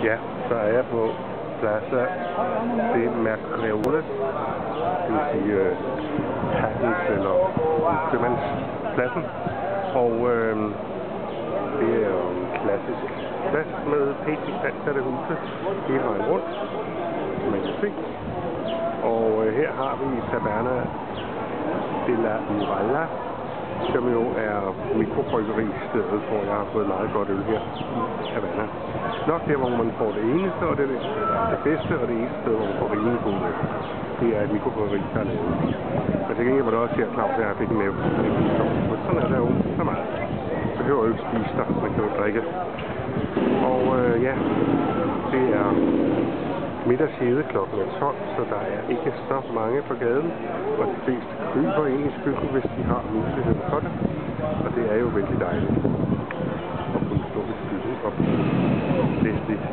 Ja, så er jeg på Plaza de Mercreole, det vil sige handels- eller købmandspladsen. Og det er jo en klassisk plads med pænt istandsatte huse hele vejen rundt, som man kan se. Og her har vi Taverna de la Muralla, som jo er mikrobryggeristedet, hvor jeg har fået meget godt øl her i Havana. Nok der, hvor man får det eneste, og det bedste, og det eneste sted, hvor man får rimelig god øl. Det er et mikrobryggeri, der er lavet. Men til gengæld var det også her, Claus, at jeg fik en mave. Men sådan er der jo så meget. Man behøver jo ikke spise der, man kan jo drikke. Og ja, det er middagshede klokken 12, så der er ikke så mange på gaden, og de fleste kryber ind i skyggen, hvis de har mulighed for det. Og det er jo vældig dejligt at kunne stå i skyggen og læse lidt